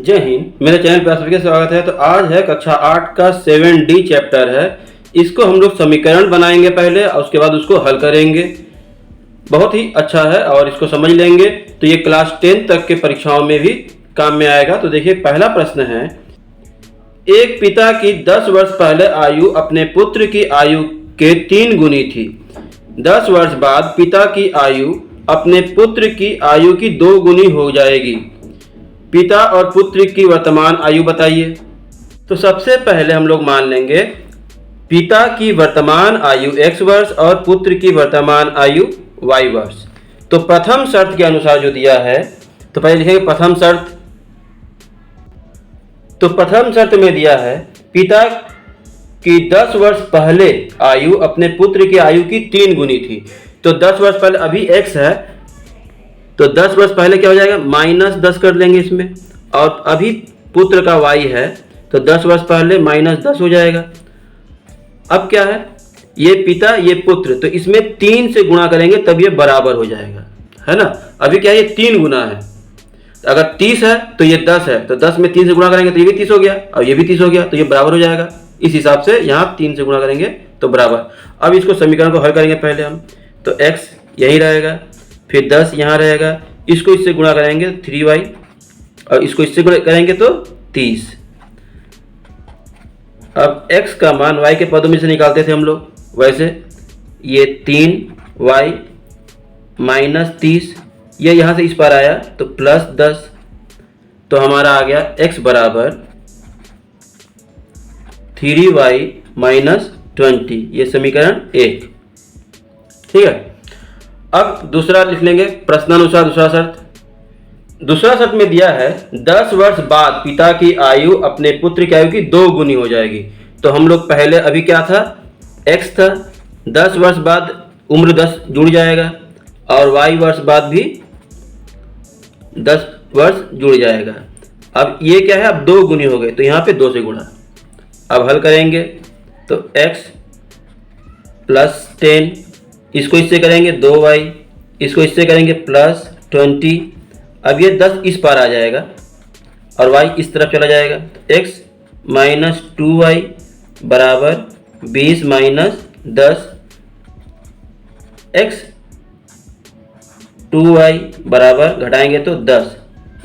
जय हिंद। मेरे चैनल पर आप सभी का स्वागत है। तो आज है कक्षा 8 का 7D चैप्टर है। इसको हम लोग समीकरण बनाएंगे पहले और उसके बाद उसको हल करेंगे। बहुत ही अच्छा है और इसको समझ लेंगे तो ये क्लास 10 तक के परीक्षाओं में भी काम में आएगा। तो देखिए, पहला प्रश्न है, एक पिता की 10 वर्ष पहले आयु अपने पुत्र की आयु के 3 गुनी थी। 10 वर्ष बाद पिता की आयु अपने पुत्र की आयु की 2 गुनी हो जाएगी। पिता और पुत्र की वर्तमान आयु बताइए। तो सबसे पहले हम लोग मान लेंगे पिता की वर्तमान आयु x वर्ष और पुत्र की वर्तमान आयु y वर्ष। तो प्रथम शर्त के अनुसार जो दिया है, तो पहले लिखेंगे प्रथम शर्त। तो प्रथम शर्त में दिया है पिता की 10 वर्ष पहले आयु अपने पुत्र की आयु की 3 गुनी थी। तो 10 वर्ष पहले अभी x है, तो 10 वर्ष पहले क्या हो जाएगा, -10 कर लेंगे इसमें। और अभी पुत्र का y है, तो 10 वर्ष पहले -10 हो जाएगा। अब क्या है, ये पिता ये पुत्र, तो इसमें 3 से गुणा करेंगे तब ये बराबर हो जाएगा, है ना। अभी क्या है, ये 3 गुना है। अगर 30 है तो ये 10 है, तो 10 में 3 से गुणा करेंगे तो ये भी 30 हो गया और ये भी 30 हो गया, तो ये बराबर हो जाएगा। इस हिसाब से यहाँ 3 से गुणा करेंगे तो बराबर। अब इसको समीकरण को हल करेंगे पहले हम। तो x यही रहेगा, फिर 10 यहाँ रहेगा, इसको इससे गुणा करेंगे 3y और इसको इससे गुणा करेंगे तो 30। अब x का मान y के पदों में से निकालते थे हम लोग, वैसे ये 3y -30, ये यहाँ से इस पर आया तो +10, तो हमारा आ गया x बराबर 3y -20। ये समीकरण 1, ठीक है। अब दूसरा लिख लेंगे प्रश्नानुसार दूसरा शर्त। दूसरा शर्त में दिया है 10 वर्ष बाद पिता की आयु अपने पुत्र की आयु की 2 गुनी हो जाएगी। तो हम लोग पहले अभी क्या था, x था, 10 वर्ष बाद उम्र 10 जुड़ जाएगा और y वर्ष बाद भी 10 वर्ष जुड़ जाएगा। अब ये क्या है, अब 2 गुनी हो गए, तो यहाँ पे 2 से गुणा। अब हल करेंगे तो x +10, इसको इससे करेंगे 2y, इसको इससे करेंगे +20। अब ये 10 इस पार आ जाएगा और y इस तरफ चला जाएगा, तो x -2y बराबर 20 - 10, x 2y बराबर घटाएंगे तो 10।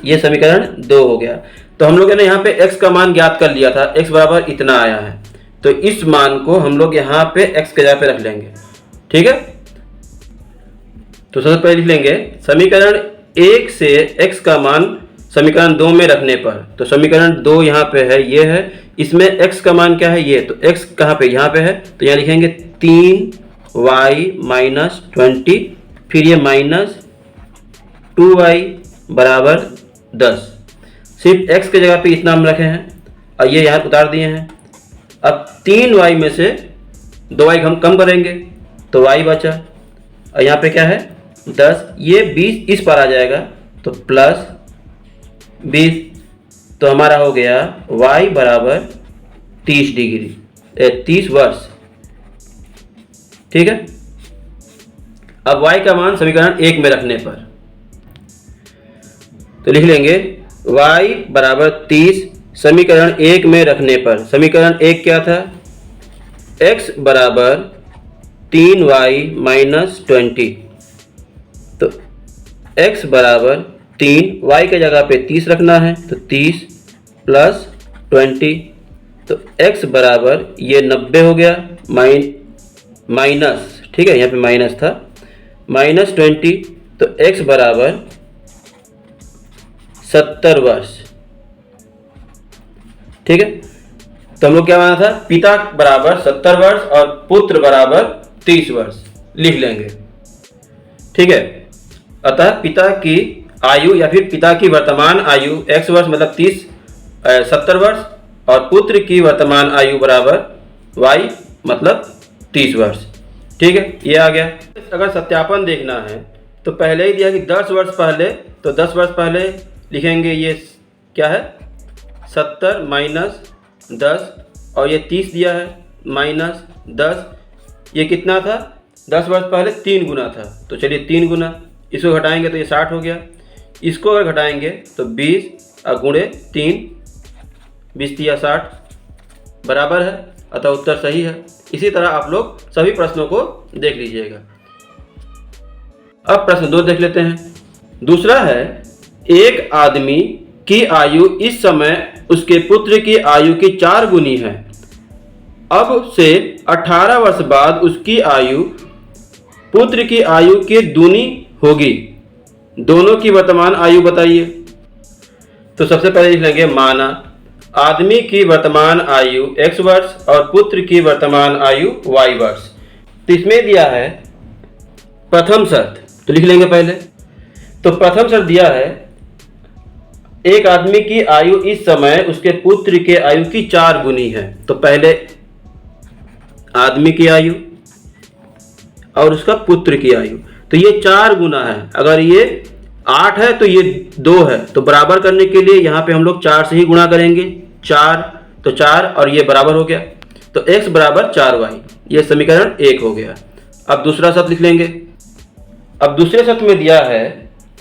ये समीकरण 2 हो गया। तो हम लोगों ने यहाँ पे x का मान ज्ञात कर लिया था, x बराबर इतना आया है, तो इस मान को हम लोग यहाँ पे x के जगह पे रख लेंगे, ठीक है। तो सबसे पहले लिख लेंगे समीकरण 1 से x का मान समीकरण 2 में रखने पर। तो समीकरण 2 यहाँ पे है, ये है, इसमें x का मान क्या है, ये, तो x कहाँ पे, यहाँ पे है, तो यहाँ लिखेंगे 3y -20, फिर ये -2y बराबर 10। सिर्फ x के जगह पे इतना हम रखे हैं और ये यहाँ उतार दिए हैं। अब 3y में से 2y हम कम करेंगे तो y बचा, और यहाँ पे क्या है 10, ये 20 इस पर आ जाएगा तो +20, तो हमारा हो गया y बराबर 30 डिग्री 30 वर्ष, ठीक है। अब y का मान समीकरण 1 में रखने पर तो लिख लेंगे y बराबर 30 समीकरण 1 में रखने पर। समीकरण 1 क्या था, x बराबर 3y -20, तो x बराबर 3, y के जगह पे 30 रखना है, तो 30 + 20, तो x बराबर ये 90 हो गया, माइनस, ठीक है, यहाँ पे माइनस था, -20, तो x बराबर 70 वर्ष, ठीक है। तो हम लोग क्या माना था, पिता बराबर 70 वर्ष और पुत्र बराबर 30 वर्ष लिख लेंगे, ठीक है। अतः पिता की आयु या फिर पिता की वर्तमान आयु x वर्ष मतलब 70 वर्ष और पुत्र की वर्तमान आयु बराबर y मतलब 30 वर्ष, ठीक है। ये आ गया। अगर सत्यापन देखना है तो पहले ही दिया कि 10 वर्ष पहले, तो 10 वर्ष पहले लिखेंगे, ये क्या है 70 - 10 और ये 30 दिया है -10, ये कितना था 10 वर्ष पहले 3 गुना था, तो चलिए 3 गुना, इसको घटाएंगे तो ये 60 हो गया। इसको अगर घटाएंगे तो 20 और गुणे 3, 20 या 60 बराबर है, अतः उत्तर सही है। इसी तरह आप लोग सभी प्रश्नों को देख लीजिएगा। अब प्रश्न 2 देख लेते हैं। दूसरा है, एक आदमी की आयु इस समय उसके पुत्र की आयु की 4 गुनी है। अब से 18 वर्ष बाद उसकी आयु पुत्र की आयु के दूनी होगी। दोनों की वर्तमान आयु बताइए। तो सबसे पहले लिख लेंगे माना आदमी की वर्तमान आयु x वर्ष और पुत्र की वर्तमान आयु y वर्ष। तो इसमें दिया है प्रथम शर्त, तो लिख लेंगे पहले। तो प्रथम शर्त दिया है एक आदमी की आयु इस समय उसके पुत्र के आयु की 4 गुनी है। तो पहले आदमी की आयु और उसका पुत्र की आयु, तो ये 4 गुना है। अगर ये 8 है तो ये 2 है, तो बराबर करने के लिए यहाँ पे हम लोग 4 से ही गुणा करेंगे। 4 तो 4 और ये बराबर हो गया, तो x बराबर 4y, ये समीकरण 1 हो गया। अब दूसरा शर्त लिख लेंगे। अब दूसरे शर्त में दिया है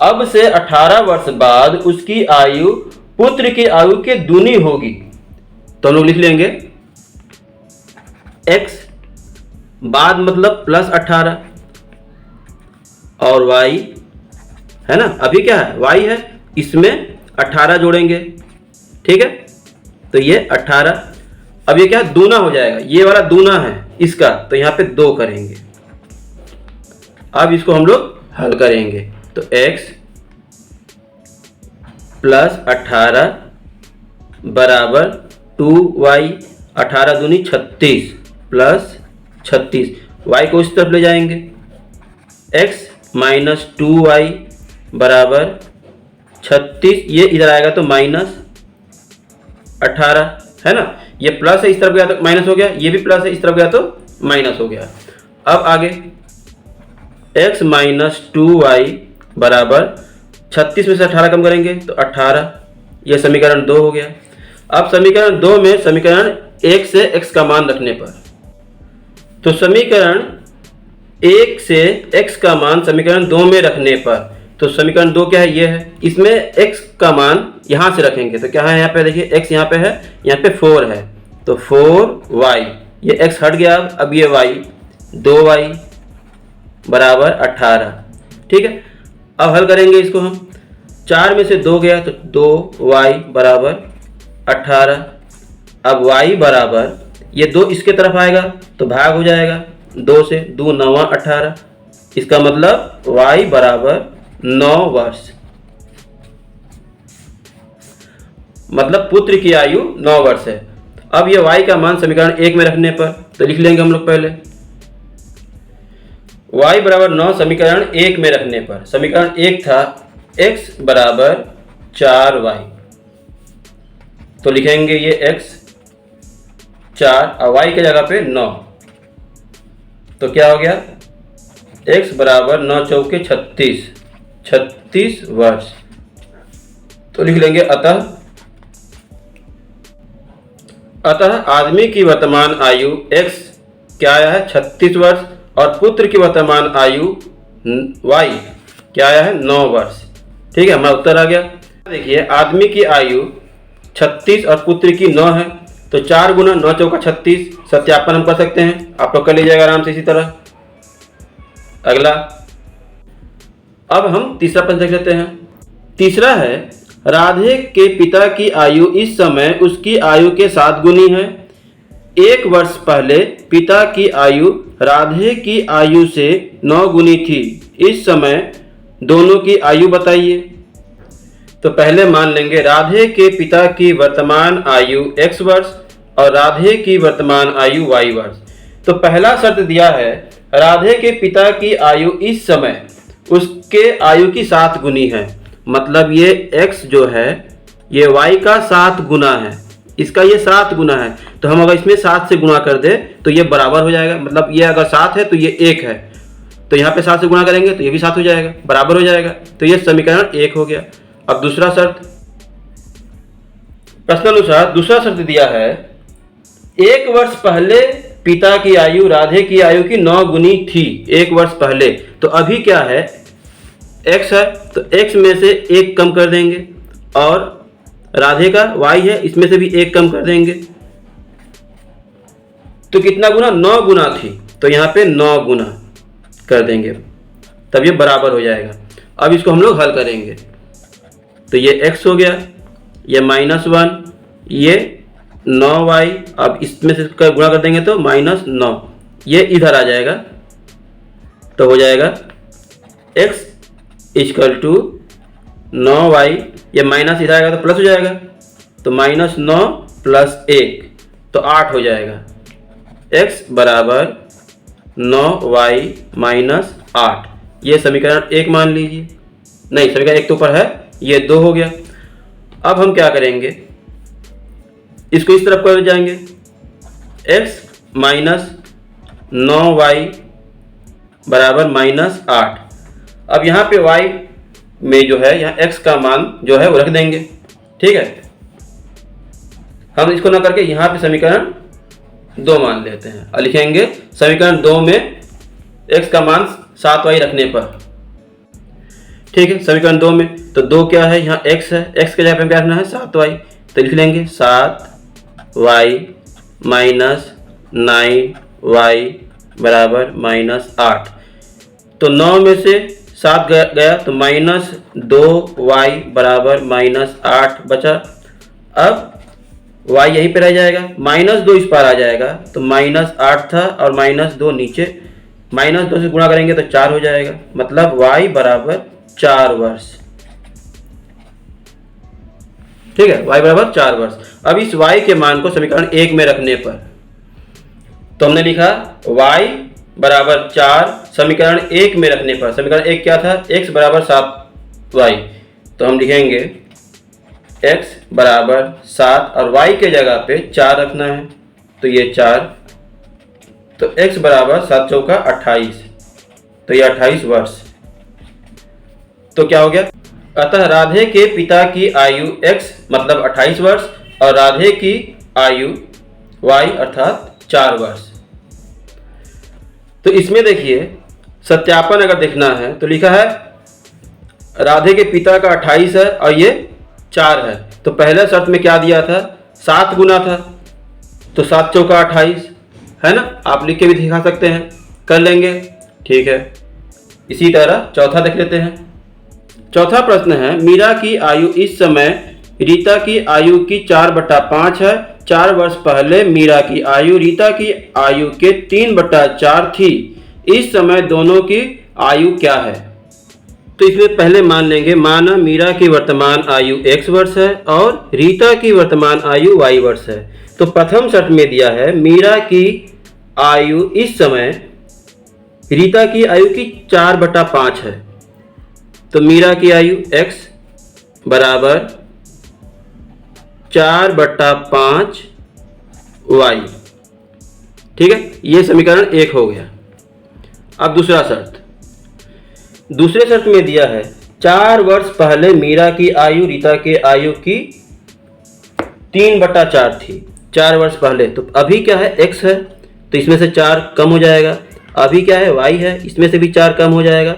अब से 18 वर्ष बाद उसकी आयु पुत्र की आयु के दूनी होगी। तो हम लोग लिख लेंगे x बाद मतलब प्लस 18 और y है ना, अभी क्या है y है, इसमें 18 जोड़ेंगे, ठीक है। तो ये 18, अब ये क्या दूना हो जाएगा, ये वाला दूना है इसका, तो यहाँ पे 2 करेंगे। अब इसको हम लोग हल करेंगे, तो x प्लस 18 बराबर 2y, 18 दूनी 36 प्लस 36, y को इस तरफ ले जाएंगे, x माइनस 2y बराबर 36, ये इधर आएगा तो माइनस 18 है ना। ये प्लस है, इस तरफ गया तो माइनस हो गया, ये भी प्लस है, इस तरफ गया तो माइनस हो गया। अब आगे x माइनस 2y बराबर 36 में से 18 कम करेंगे तो 18, यह समीकरण 2 हो गया। अब समीकरण 2 में समीकरण 1 से x का मान रखने पर, तो समीकरण 1 से x का मान समीकरण 2 में रखने पर, तो समीकरण 2 क्या है, ये है। इसमें x का मान यहाँ से रखेंगे, तो क्या है यहाँ पे देखिए x यहाँ पे है, यहाँ पे 4 है, तो 4y, ये x हट गया, अब ये y, 2y बराबर 18, ठीक है। अब हल करेंगे इसको हम, 4 में से 2 गया तो 2y बराबर 18। अब y बराबर ये 2 इसके तरफ आएगा तो भाग हो जाएगा, 2 से 2 9 18, इसका मतलब y बराबर 9 वर्ष, मतलब पुत्र की आयु 9 वर्ष है। अब ये y का मान समीकरण 1 में रखने पर, तो लिख लेंगे हम लोग पहले y बराबर 9 समीकरण 1 में रखने पर, समीकरण 1 था x बराबर 4y, तो लिखेंगे ये x 4 और y के जगह पे 9, तो क्या हो गया x बराबर 9 चौके 36 वर्ष। तो लिख लेंगे अतः आदमी की वर्तमान आयु x क्या आया है 36 वर्ष और पुत्र की वर्तमान आयु y क्या आया है 9 वर्ष, ठीक है, हमारा उत्तर आ गया। देखिए आदमी की आयु 36 और पुत्र की 9 है, तो 4 गुना 9 चौका 36, सत्यापन हम कर सकते हैं, आप लोग कर लीजिएगा आराम से। इसी तरह अगला, अब हम तीसरा प्रश्न देख लेते हैं। तीसरा है राधे के पिता की आयु इस समय उसकी आयु के 7 गुनी है। 1 वर्ष पहले पिता की आयु राधे की आयु से 9 गुनी थी। इस समय दोनों की आयु बताइए। तो पहले मान लेंगे राधे के पिता की वर्तमान आयु x वर्ष और राधे की वर्तमान आयु y वर्ष। तो पहला शर्त दिया है राधे के पिता की आयु इस समय उसके आयु की 7 गुनी है, मतलब ये x जो है ये y का 7 गुना है, इसका ये 7 गुना है। तो हम अगर इसमें 7 से गुणा कर दे तो ये बराबर हो जाएगा, मतलब ये अगर 7 है तो ये 1 है, तो यहाँ पे 7 से गुणा करेंगे तो ये भी 7 हो जाएगा, बराबर हो जाएगा। तो ये समीकरण 1 हो गया। अब दूसरा शर्त, प्रश्नानुसार दूसरा शर्त दिया है 1 वर्ष पहले पिता की आयु राधे की आयु की 9 गुनी थी। 1 वर्ष पहले, तो अभी क्या है x है, तो x में से 1 कम कर देंगे और राधे का y है, इसमें से भी 1 कम कर देंगे तो कितना गुना, 9 गुना थी, तो यहाँ पे 9 गुना कर देंगे तब ये बराबर हो जाएगा। अब इसको हम लोग हल करेंगे तो ये x हो गया, ये -1, ये 9y, अब इसमें से गुणा कर देंगे तो -9, ये इधर आ जाएगा तो हो जाएगा x = 9y, ये माइनस इधर आएगा तो प्लस हो जाएगा तो -9 + 1 तो 8 हो जाएगा। x = 9y - 8, ये समीकरण 1 मान लीजिए, नहीं समीकरण 1 तो ऊपर है, ये 2 हो गया। अब हम क्या करेंगे, इसको इस तरफ कर जाएंगे, x - 9y = -8। अब यहाँ पे y में जो है, यहाँ x का मान जो है वो रख देंगे, ठीक है। हम इसको ना करके यहाँ पे समीकरण 2 मान लेते हैं और लिखेंगे समीकरण 2 में x का मान 7y रखने पर, ठीक है। समीकरण 2 में तो 2 क्या है, यहाँ x है, x के जगह पे क्या रखना है 7y, तो लिख लेंगे 7y - 9y = -8। तो 9 में से 7 गया तो -2y = -8 बचा। अब y यहीं पे रह जाएगा, -2 इस पार आ जाएगा तो -8 था और -2 नीचे, -2 से गुणा करेंगे तो 4 हो जाएगा, मतलब y = 4 वर्ष, ठीक है, y = 4 वर्ष। अब इस y के मान को समीकरण 1 में रखने पर तो हमने लिखा y = 4, समीकरण 1 में रखने पर, समीकरण 1 क्या था, x = 7y, तो हम लिखेंगे x = 7 और y के जगह पे 4 रखना है तो ये 4, तो x = 7 चौका 28, तो ये 28 वर्ष। तो क्या हो गया, अतः राधे के पिता की आयु x मतलब 28 वर्ष और राधे की आयु y अर्थात 4 वर्ष। तो इसमें देखिए सत्यापन अगर देखना है तो लिखा है राधे के पिता का 28 है और ये 4 है, तो पहले शर्त में क्या दिया था, 7 गुना था, तो 7 चौका 28 है ना, आप लिख के भी दिखा सकते हैं, कर लेंगे, ठीक है। इसी तरह चौथा देख लेते हैं। चौथा प्रश्न है, मीरा की आयु इस समय रीता की आयु की 4/5 है। 4 वर्ष पहले मीरा की आयु रीता की आयु के 3/4 थी। इस समय दोनों की आयु क्या है। तो इसमें पहले मान लेंगे, माना मीरा की वर्तमान आयु x वर्ष है और रीता की वर्तमान आयु y वर्ष है। तो प्रथम शर्त में दिया है मीरा की आयु इस समय रीता की आयु की 4/5 है, तो मीरा की आयु x = 4/5 y, ठीक है, ये समीकरण 1 हो गया। अब दूसरा शर्त, दूसरे शर्त में दिया है 4 वर्ष पहले मीरा की आयु रीता के आयु की 3/4 थी। 4 वर्ष पहले, तो अभी क्या है x है, तो इसमें से 4 कम हो जाएगा, अभी क्या है y है, इसमें से भी 4 कम हो जाएगा,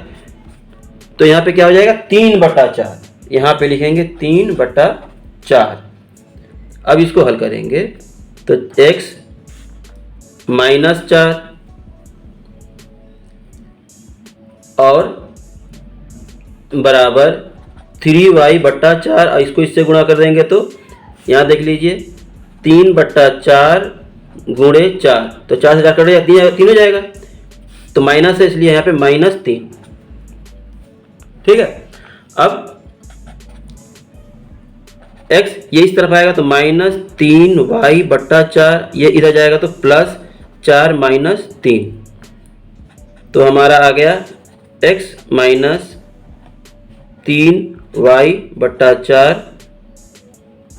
तो यहाँ पे क्या हो जाएगा 3/4, यहाँ पे लिखेंगे 3/4। अब इसको हल करेंगे तो x -4 और बराबर 3y/4 और इसको इससे गुणा कर देंगे तो यहाँ देख लीजिए 3/4 गुणे 4, तो 4 से 4 कट जाएगा, 3 हो जाएगा, तो माइनस है इसलिए यहाँ पे -3, ठीक है। अब x ये इस तरफ आएगा तो -3y/4, ये इधर जाएगा तो +4 - 3, तो हमारा आ गया x - 3y/4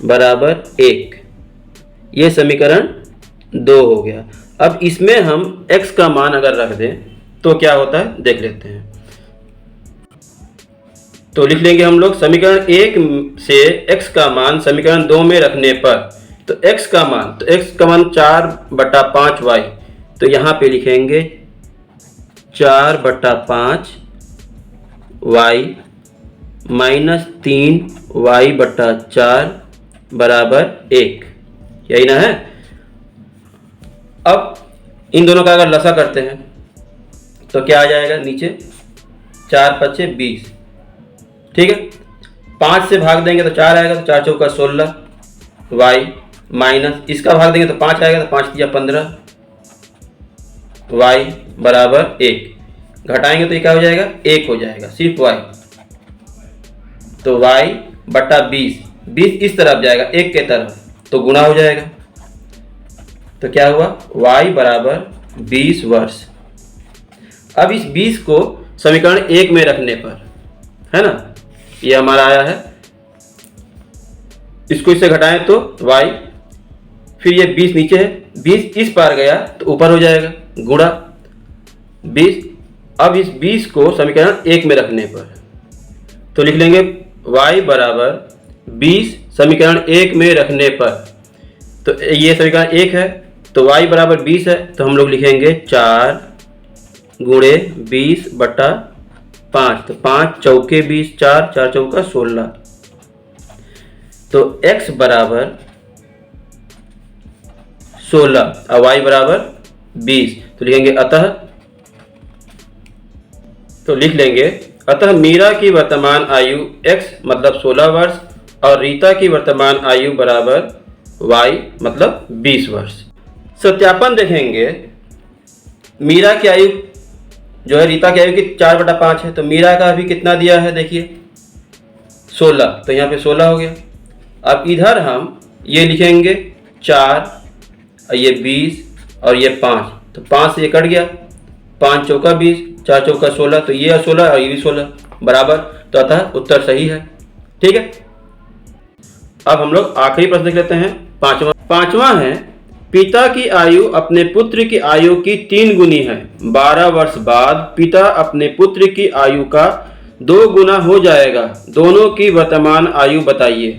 = 1, ये समीकरण 2 हो गया। अब इसमें हम x का मान अगर रख दें तो क्या होता है देख लेते हैं। तो लिख लेंगे हम लोग समीकरण 1 से x का मान समीकरण 2 में रखने पर, तो x का मान 4/5y, तो यहाँ पे लिखेंगे 4/5y - 3y/4 बराबर 1, यही ना है। अब इन दोनों का अगर लसा करते हैं तो क्या आ जाएगा नीचे, 4 पच्चे 20, ठीक है। 5 से भाग देंगे तो 4 आएगा, तो 4 चौका 16 y माइनस इसका भाग देंगे तो 5 आएगा, तो 5 तिया 15 y बराबर 1, घटाएंगे तो ये क्या हो जाएगा, 1 हो जाएगा सिर्फ y। तो y बटा 20, 20 इस तरफ जाएगा 1 के तरफ तो गुणा हो जाएगा। तो क्या हुआ, y बराबर 20 वर्ष। अब इस 20 को समीकरण 1 में रखने पर, है ना, ये हमारा आया है, इसको इससे घटाएं तो y, फिर ये 20 नीचे है, 20 इस पार गया तो ऊपर हो जाएगा गुणा 20। अब इस 20 को समीकरण 1 में रखने पर तो लिख लेंगे y बराबर 20 समीकरण 1 में रखने पर, तो ये समीकरण 1 है तो y बराबर 20 है, तो हम लोग लिखेंगे 4 गुणे 20 बटा 5, तो 5 चौके 20, 4 4 चौका 16, तो x बराबर 16 और y बराबर 20, तो लिखेंगे अतः, तो लिख लेंगे अतः मीरा की वर्तमान आयु x मतलब 16 वर्ष और रीता की वर्तमान आयु बराबर y मतलब 20 वर्ष। सत्यापन देखेंगे, मीरा की आयु जो है रीता की आयु की 4/5 है, तो मीरा का भी कितना दिया है देखिए 16, तो यहाँ पे 16 हो गया। अब इधर हम ये लिखेंगे 4 और ये 20 और ये 5, तो 5 से ये कट गया, 5 चौका 20, 4 चौका 16, तो ये 16 और ये भी 16 बराबर, तो अतः उत्तर सही है, ठीक है। अब हम लोग आखिरी प्रश्न देख लेते हैं, पांचवा है, पिता की आयु अपने पुत्र की आयु की 3 गुनी है, 12 वर्ष बाद पिता अपने पुत्र की आयु का 2 गुना हो जाएगा, दोनों की वर्तमान आयु बताइए।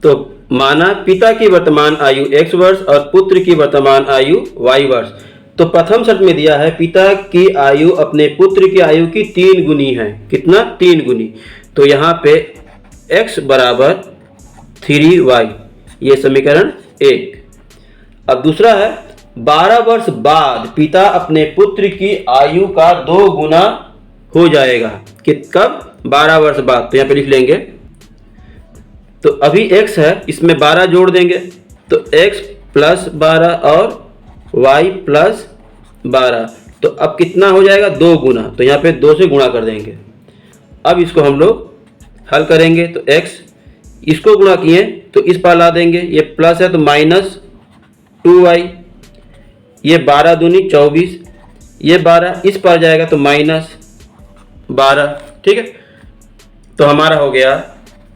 तो माना पिता की वर्तमान आयु x वर्ष और पुत्र की वर्तमान आयु y वर्ष। तो प्रथम शर्त में दिया है पिता की आयु अपने पुत्र की आयु की 3 गुनी है, कितना 3 गुनी, तो यहाँ पे x बराबर 3y, ये समीकरण 1। अब दूसरा है 12 वर्ष बाद पिता अपने पुत्र की आयु का 2 गुना हो जाएगा, कि कब 12 वर्ष बाद, तो यहाँ पे लिख लेंगे, तो अभी x है इसमें 12 जोड़ देंगे तो x प्लस 12 और y प्लस 12, तो अब कितना हो जाएगा 2 गुना, तो यहाँ पे 2 से गुणा कर देंगे। अब इसको हम लोग हल करेंगे तो x, इसको गुणा किए तो इस पार ला देंगे, ये प्लस है तो माइनस 2y, ये 12 दूनी 24, ये 12 इस पार जाएगा तो माइनस 12, ठीक है। तो हमारा हो गया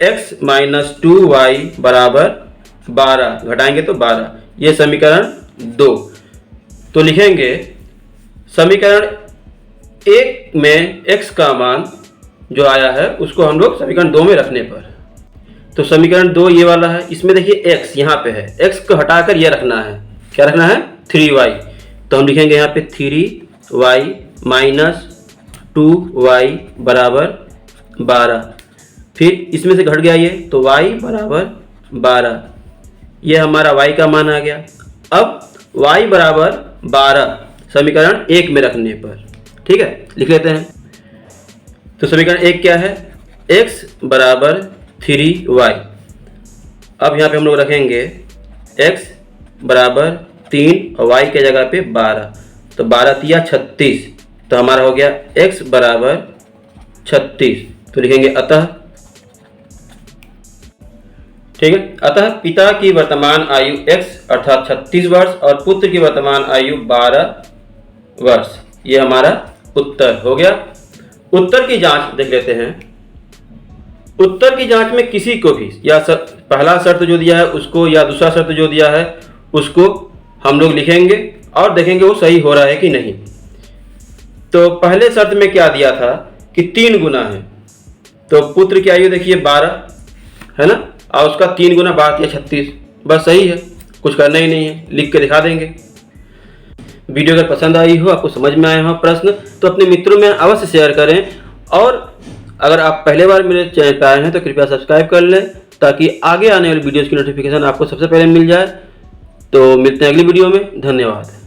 x माइनस 2y बराबर 12, घटाएंगे तो 12, ये समीकरण 2। तो लिखेंगे समीकरण 1 में x का मान जो आया है उसको हम लोग समीकरण 2 में रखने पर, तो समीकरण 2 ये वाला है, इसमें देखिए x यहाँ पे है, x को हटाकर ये रखना है, क्या रखना है 3y, तो हम लिखेंगे यहाँ पे 3y माइनस 2y बराबर 12, फिर इसमें से घट गया ये तो y बराबर 12, ये हमारा y का मान आ गया। अब y बराबर 12 समीकरण 1 में रखने पर, ठीक है, लिख लेते हैं। तो समीकरण 1 क्या है, x बराबर 3y। अब यहाँ पे हम लोग रखेंगे x बराबर 3 और y के जगह पे 12, तो 12 तिया 36, तो हमारा हो गया x बराबर 36, तो लिखेंगे अतः, ठीक है, अतः पिता की वर्तमान आयु x अर्थात 36 वर्ष और पुत्र की वर्तमान आयु 12 वर्ष, ये हमारा उत्तर हो गया। उत्तर की जांच देख लेते हैं। उत्तर की जांच में किसी को भी या पहला शर्त जो दिया है उसको या दूसरा शर्त जो दिया है उसको हम लोग लिखेंगे और देखेंगे वो सही हो रहा है कि नहीं। तो पहले शर्त में क्या दिया था कि 3 गुना है, तो पुत्र की आयु देखिए 12 है ना, और उसका 3 गुना 12 या 36, बस सही है, कुछ करना ही नहीं है, लिख के दिखा देंगे। वीडियो अगर पसंद आई हो, आपको समझ में आया हो प्रश्न, तो अपने मित्रों में अवश्य शेयर करें, और अगर आप पहले बार मेरे चैनल पर आए हैं तो कृपया सब्सक्राइब कर लें ताकि आगे आने वाली वीडियोज़ की नोटिफिकेशन आपको सबसे पहले मिल जाए। तो मिलते हैं अगली वीडियो में। धन्यवाद।